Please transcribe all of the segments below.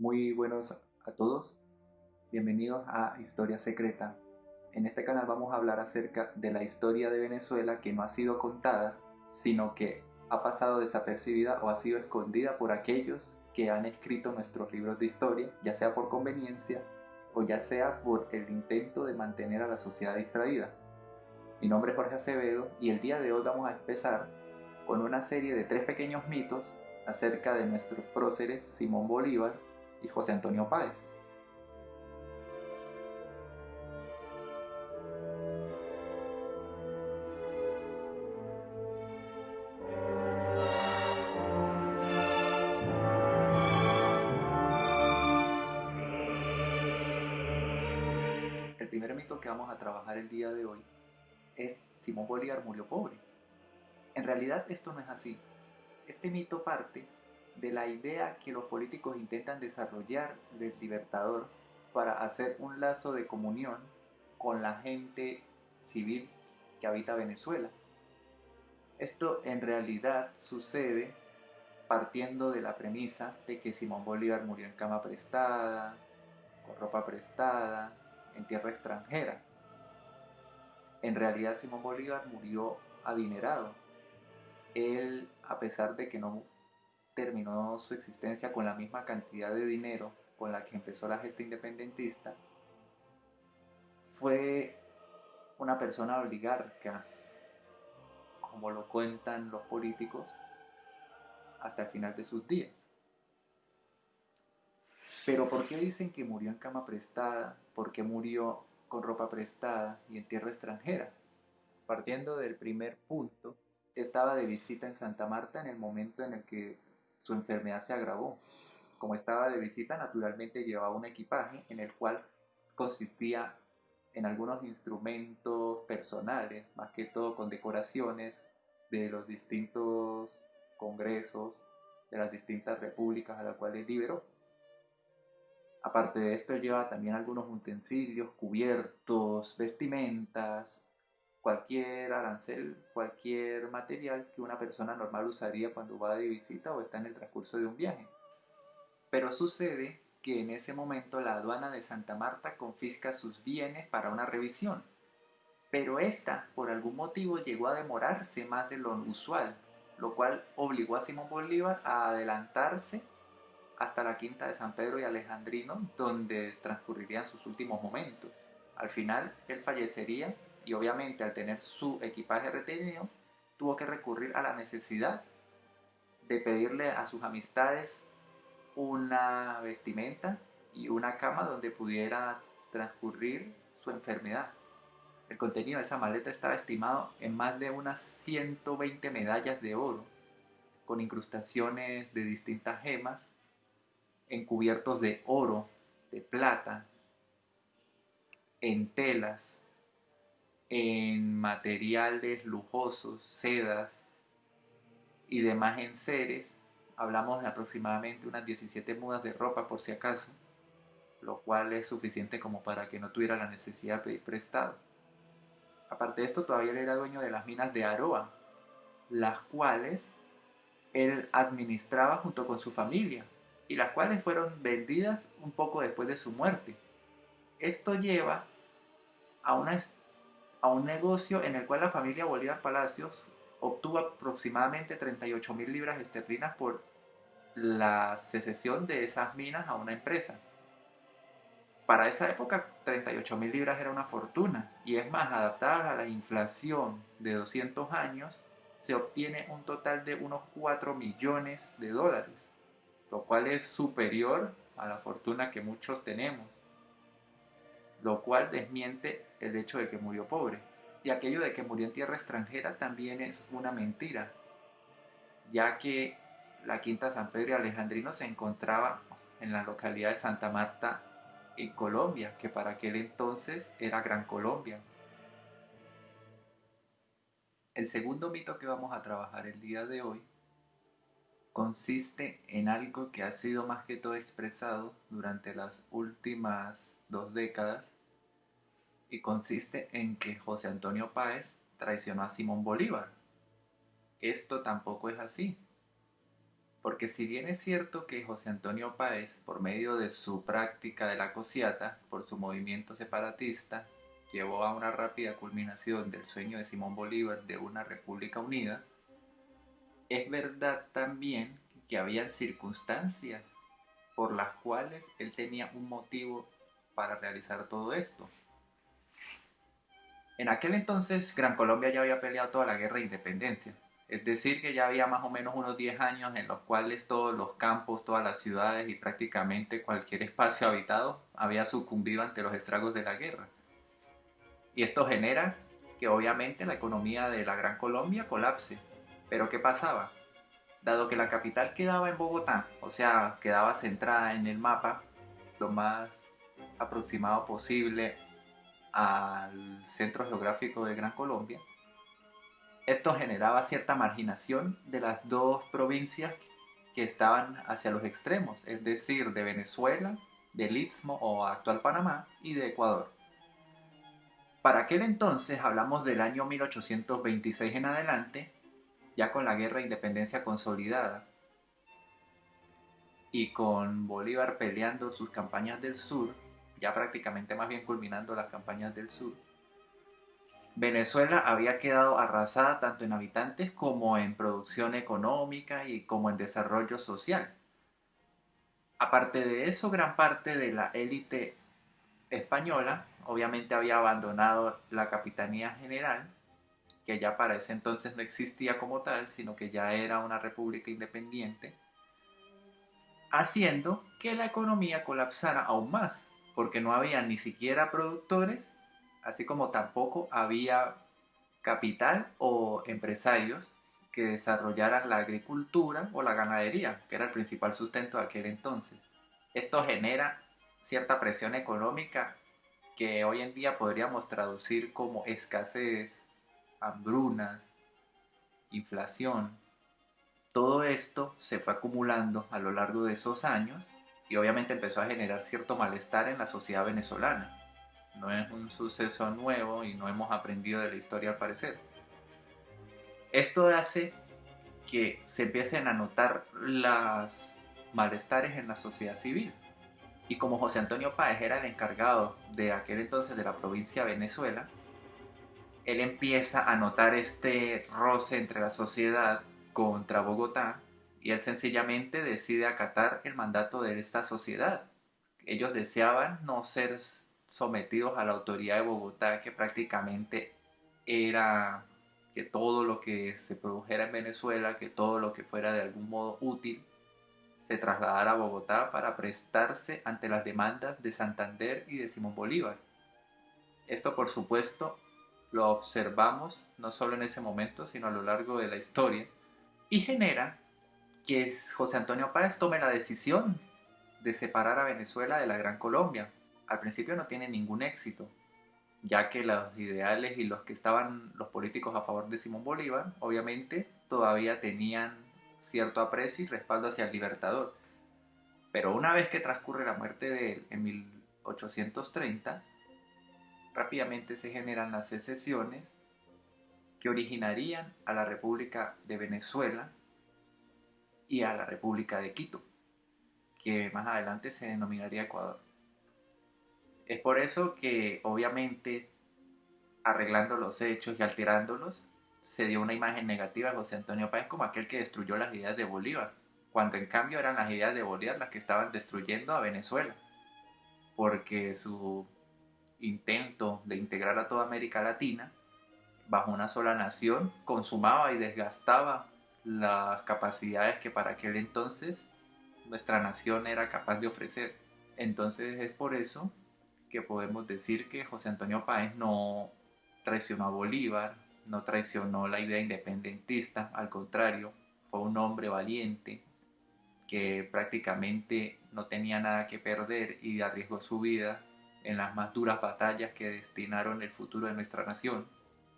Muy buenos a todos, bienvenidos a Historia Secreta. En este canal vamos a hablar acerca de la historia de Venezuela que no ha sido contada, sino que ha pasado desapercibida o ha sido escondida por aquellos que han escrito nuestros libros de historia, ya sea por conveniencia o ya sea por el intento de mantener a la sociedad distraída. Mi nombre es Jorge Acevedo y el día de hoy vamos a empezar con una serie de 3 pequeños mitos acerca de nuestros próceres Simón Bolívar y José Antonio Páez. El primer mito que vamos a trabajar el día de hoy es Simón Bolívar murió pobre. En realidad esto no es así. Este mito parte de la idea que los políticos intentan desarrollar del Libertador para hacer un lazo de comunión con la gente civil que habita Venezuela. Esto en realidad sucede partiendo de la premisa de que Simón Bolívar murió en cama prestada, con ropa prestada, en tierra extranjera. En realidad Simón Bolívar murió adinerado. Él, a pesar de que no terminó su existencia con la misma cantidad de dinero con la que empezó la gesta independentista, fue una persona oligarca, como lo cuentan los políticos, hasta el final de sus días. Pero ¿por qué dicen que murió en cama prestada? ¿Por qué murió con ropa prestada y en tierra extranjera? Partiendo del primer punto, estaba de visita en Santa Marta en el momento en el que su enfermedad se agravó. Como estaba de visita, naturalmente llevaba un equipaje en el cual consistía en algunos instrumentos personales, más que todo con decoraciones de los distintos congresos, de las distintas repúblicas a las cuales liberó. Aparte de esto, lleva también algunos utensilios, cubiertos, vestimentas, cualquier arancel, cualquier material que una persona normal usaría cuando va de visita o está en el transcurso de un viaje. Pero sucede que en ese momento la aduana de Santa Marta confisca sus bienes para una revisión, pero esta por algún motivo llegó a demorarse más de lo usual, lo cual obligó a Simón Bolívar a adelantarse hasta la quinta de San Pedro y Alejandrino, donde transcurrirían sus últimos momentos. Al final, él fallecería y obviamente al tener su equipaje retenido, tuvo que recurrir a la necesidad de pedirle a sus amistades una vestimenta y una cama donde pudiera transcurrir su enfermedad. El contenido de esa maleta estaba estimado en más de unas 120 medallas de oro, con incrustaciones de distintas gemas, en cubiertos de oro, de plata, en telas, en materiales lujosos, sedas y demás enseres. Hablamos de aproximadamente unas 17 mudas de ropa por si acaso, lo cual es suficiente como para que no tuviera la necesidad de pedir prestado. Aparte de esto, todavía él era dueño de las minas de Aroa, las cuales él administraba junto con su familia y las cuales fueron vendidas un poco después de su muerte. Esto lleva a, a un negocio en el cual la familia Bolívar Palacios obtuvo aproximadamente 38.000 libras esterlinas por la secesión de esas minas a una empresa. Para esa época 38.000 libras era una fortuna y es más, adaptada a la inflación de 200 años, se obtiene un total de unos 4 millones de dólares, lo cual es superior a la fortuna que muchos tenemos, lo cual desmiente el hecho de que murió pobre. Y aquello de que murió en tierra extranjera también es una mentira, ya que la Quinta San Pedro y Alejandrino se encontraba en la localidad de Santa Marta, en Colombia, que para aquel entonces era Gran Colombia. El segundo mito que vamos a trabajar el día de hoy consiste en algo que ha sido más que todo expresado durante las últimas 2 décadas y consiste en que José Antonio Páez traicionó a Simón Bolívar. Esto tampoco es así. Porque si bien es cierto que José Antonio Páez, por medio de su práctica de la cosiata, por su movimiento separatista, llevó a una rápida culminación del sueño de Simón Bolívar de una república unida, es verdad también que había circunstancias por las cuales él tenía un motivo para realizar todo esto. En aquel entonces, Gran Colombia ya había peleado toda la guerra de independencia. Es decir, que ya había más o menos unos 10 años en los cuales todos los campos, todas las ciudades y prácticamente cualquier espacio habitado había sucumbido ante los estragos de la guerra. Y esto genera que obviamente la economía de la Gran Colombia colapse. Pero ¿qué pasaba? Dado que la capital quedaba en Bogotá, o sea, quedaba centrada en el mapa lo más aproximado posible al centro geográfico de Gran Colombia, esto generaba cierta marginación de las dos provincias que estaban hacia los extremos, es decir, de Venezuela, del Istmo o actual Panamá y de Ecuador. Para aquel entonces, hablamos del año 1826 en adelante, ya con la guerra de independencia consolidada y con Bolívar peleando sus campañas del sur, ya prácticamente más bien culminando las campañas del sur, Venezuela había quedado arrasada tanto en habitantes como en producción económica y como en desarrollo social. Aparte de eso, gran parte de la élite española obviamente había abandonado la Capitanía General, que ya para ese entonces no existía como tal, sino que ya era una república independiente, haciendo que la economía colapsara aún más, porque no había ni siquiera productores, así como tampoco había capital o empresarios que desarrollaran la agricultura o la ganadería, que era el principal sustento de aquel entonces. Esto genera cierta presión económica que hoy en día podríamos traducir como escasez, hambrunas, inflación. Todo esto se fue acumulando a lo largo de esos años y obviamente empezó a generar cierto malestar en la sociedad venezolana. No es un suceso nuevo y no hemos aprendido de la historia al parecer. Esto hace que se empiecen a notar los malestares en la sociedad civil. Y como José Antonio Páez era el encargado de aquel entonces de la provincia de Venezuela, él empieza a notar este roce entre la sociedad contra Bogotá y él sencillamente decide acatar el mandato de esta sociedad. Ellos deseaban no ser sometidos a la autoridad de Bogotá, que prácticamente era que todo lo que se produjera en Venezuela, que todo lo que fuera de algún modo útil, se trasladara a Bogotá para prestarse ante las demandas de Santander y de Simón Bolívar. Esto, por supuesto, lo observamos no solo en ese momento, sino a lo largo de la historia, y genera que José Antonio Páez tome la decisión de separar a Venezuela de la Gran Colombia. Al principio no tiene ningún éxito, ya que los ideales y los que estaban los políticos a favor de Simón Bolívar, obviamente todavía tenían cierto aprecio y respaldo hacia el Libertador. Pero una vez que transcurre la muerte de él en 1830, rápidamente se generan las secesiones que originarían a la República de Venezuela y a la República de Quito, que más adelante se denominaría Ecuador. Es por eso que obviamente arreglando los hechos y alterándolos, se dio una imagen negativa de José Antonio Páez como aquel que destruyó las ideas de Bolívar, cuando en cambio eran las ideas de Bolívar las que estaban destruyendo a Venezuela, porque su intento de integrar a toda América Latina bajo una sola nación consumaba y desgastaba las capacidades que para aquel entonces nuestra nación era capaz de ofrecer. Entonces es por eso que podemos decir que José Antonio Páez no traicionó a Bolívar, no traicionó la idea independentista, al contrario, fue un hombre valiente que prácticamente no tenía nada que perder y arriesgó su vida en las más duras batallas que destinaron el futuro de nuestra nación.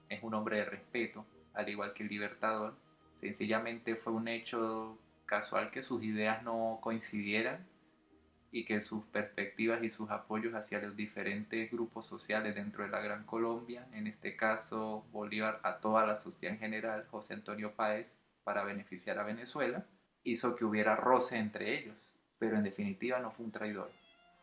Es un hombre de respeto, al igual que el Libertador. Sencillamente fue un hecho casual que sus ideas no coincidieran y que sus perspectivas y sus apoyos hacia los diferentes grupos sociales dentro de la Gran Colombia, en este caso Bolívar a toda la sociedad en general, José Antonio Páez para beneficiar a Venezuela, hizo que hubiera roce entre ellos, pero en definitiva no fue un traidor.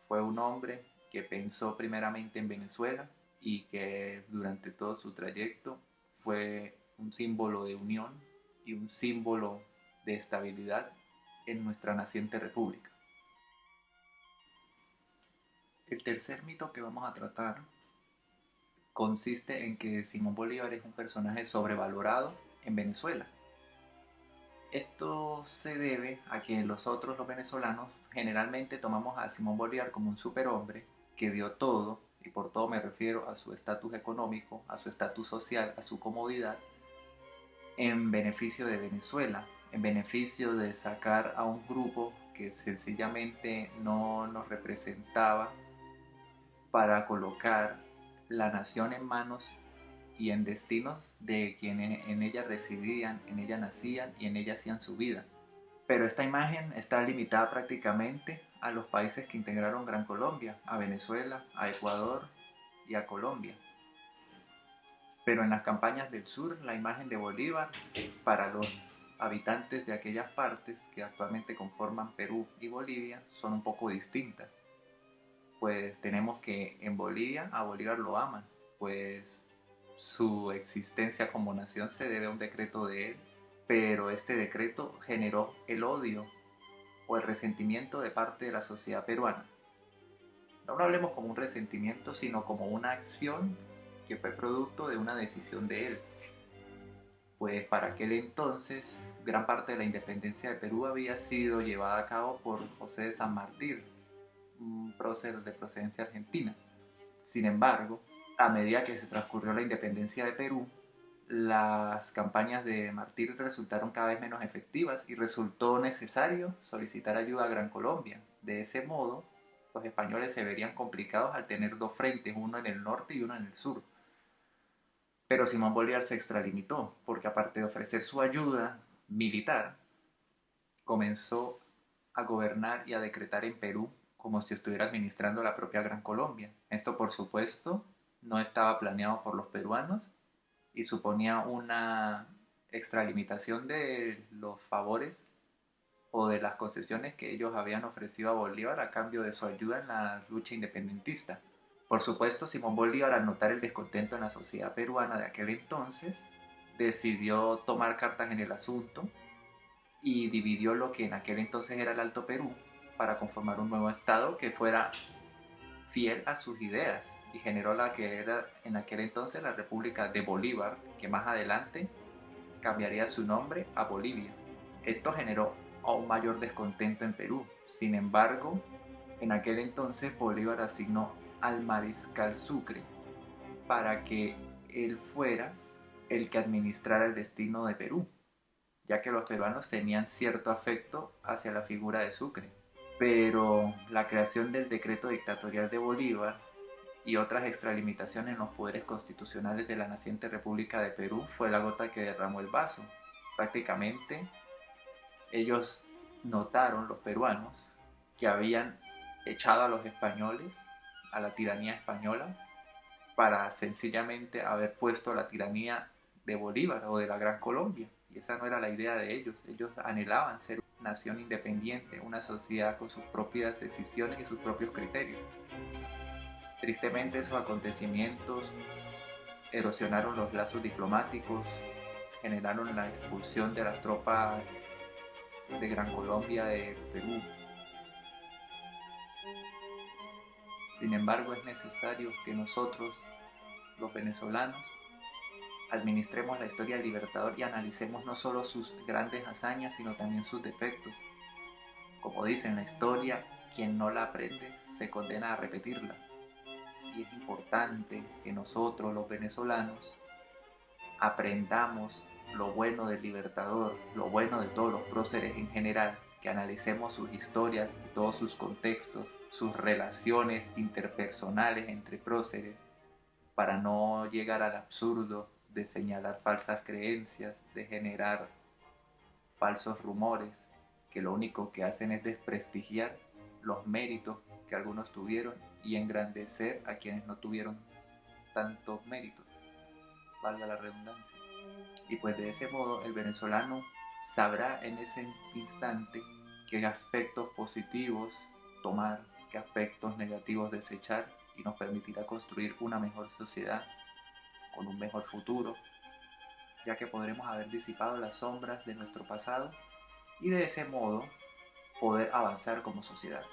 Fue un hombre que pensó primeramente en Venezuela y que durante todo su trayecto fue un símbolo de unión y un símbolo de estabilidad en nuestra naciente república. El tercer mito que vamos a tratar consiste en que Simón Bolívar es un personaje sobrevalorado en Venezuela. Esto se debe a que nosotros los venezolanos generalmente tomamos a Simón Bolívar como un superhombre que dio todo, y por todo me refiero a su estatus económico, a su estatus social, a su comodidad, en beneficio de Venezuela, en beneficio de sacar a un grupo que sencillamente no nos representaba para colocar la nación en manos y en destinos de quienes en ella residían, en ella nacían y en ella hacían su vida. Pero esta imagen está limitada prácticamente a los países que integraron Gran Colombia, a Venezuela, a Ecuador y a Colombia. Pero en las campañas del sur, la imagen de Bolívar para los habitantes de aquellas partes que actualmente conforman Perú y Bolivia son un poco distintas. Pues tenemos que en Bolivia a Bolívar lo aman, pues su existencia como nación se debe a un decreto de él, pero este decreto generó el odio o el resentimiento de parte de la sociedad peruana. No lo hablemos como un resentimiento, sino como una acción que fue producto de una decisión de él. Pues para aquel entonces, gran parte de la independencia de Perú había sido llevada a cabo por José de San Martín, un prócer de procedencia argentina. Sin embargo, a medida que se transcurrió la independencia de Perú, las campañas de Martí resultaron cada vez menos efectivas y resultó necesario solicitar ayuda a Gran Colombia. De ese modo, los españoles se verían complicados al tener dos frentes, uno en el norte y uno en el sur. Pero Simón Bolívar se extralimitó, porque aparte de ofrecer su ayuda militar, comenzó a gobernar y a decretar en Perú como si estuviera administrando la propia Gran Colombia. Esto, por supuesto, no estaba planeado por los peruanos y suponía una extralimitación de los favores o de las concesiones que ellos habían ofrecido a Bolívar a cambio de su ayuda en la lucha independentista. Por supuesto, Simón Bolívar, al notar el descontento en la sociedad peruana de aquel entonces, decidió tomar cartas en el asunto y dividió lo que en aquel entonces era el Alto Perú para conformar un nuevo estado que fuera fiel a sus ideas, y generó la que era en aquel entonces la República de Bolívar, que más adelante cambiaría su nombre a Bolivia. Esto generó aún mayor descontento en Perú. Sin embargo, en aquel entonces Bolívar asignó al mariscal Sucre para que él fuera el que administrara el destino de Perú, ya que los peruanos tenían cierto afecto hacia la figura de Sucre. Pero la creación del decreto dictatorial de Bolívar y otras extralimitaciones en los poderes constitucionales de la naciente República de Perú fue la gota que derramó el vaso. Prácticamente ellos notaron, los peruanos, que habían echado a los españoles, a la tiranía española, para sencillamente haber puesto la tiranía de Bolívar o de la Gran Colombia. Y esa no era la idea de ellos. Ellos anhelaban ser una nación independiente, una sociedad con sus propias decisiones y sus propios criterios. Tristemente, esos acontecimientos erosionaron los lazos diplomáticos, generaron la expulsión de las tropas de Gran Colombia de Perú. Sin embargo, es necesario que nosotros, los venezolanos, administremos la historia del Libertador y analicemos no solo sus grandes hazañas, sino también sus defectos. Como dicen, la historia, quien no la aprende, se condena a repetirla. Y es importante que nosotros, los venezolanos, aprendamos lo bueno del Libertador, lo bueno de todos los próceres en general, que analicemos sus historias y todos sus contextos, sus relaciones interpersonales entre próceres, para no llegar al absurdo de señalar falsas creencias, de generar falsos rumores, que lo único que hacen es desprestigiar los méritos que algunos tuvieron y engrandecer a quienes no tuvieron tantos méritos, valga la redundancia. Y pues de ese modo el venezolano sabrá en ese instante qué aspectos positivos tomar, qué aspectos negativos desechar, y nos permitirá construir una mejor sociedad con un mejor futuro, ya que podremos haber disipado las sombras de nuestro pasado y de ese modo poder avanzar como sociedad.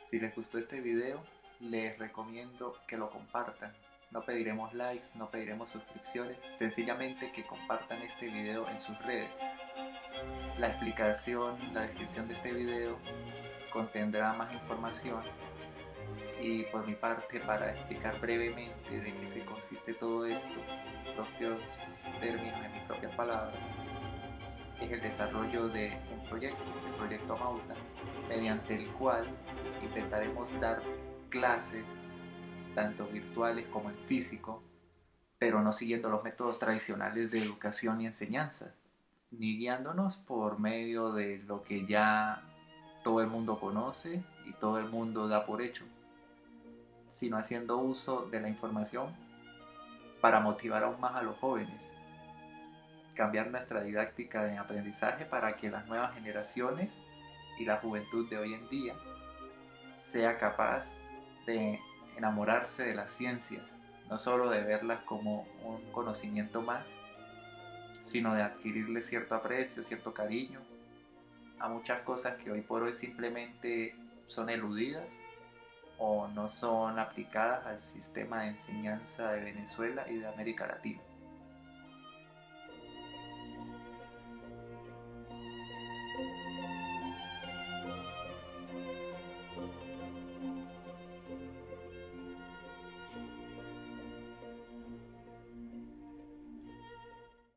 Si les gustó este video, les recomiendo que lo compartan. No pediremos likes, no pediremos suscripciones, sencillamente que compartan este video en sus redes. La explicación, la descripción de este video contendrá más información, y por mi parte, para explicar brevemente de qué se consiste todo esto, en mis propios términos, en mis propias palabras, es el desarrollo de un proyecto, el proyecto Mauta, mediante el cual intentaremos dar clases tanto virtuales como en físico, pero no siguiendo los métodos tradicionales de educación y enseñanza, ni guiándonos por medio de lo que ya todo el mundo conoce y todo el mundo da por hecho, sino haciendo uso de la información para motivar aún más a los jóvenes, cambiar nuestra didáctica de aprendizaje para que las nuevas generaciones y la juventud de hoy en día sea capaz de enamorarse de las ciencias, no solo de verlas como un conocimiento más, sino de adquirirle cierto aprecio, cierto cariño a muchas cosas que hoy por hoy simplemente son eludidas o no son aplicadas al sistema de enseñanza de Venezuela y de América Latina.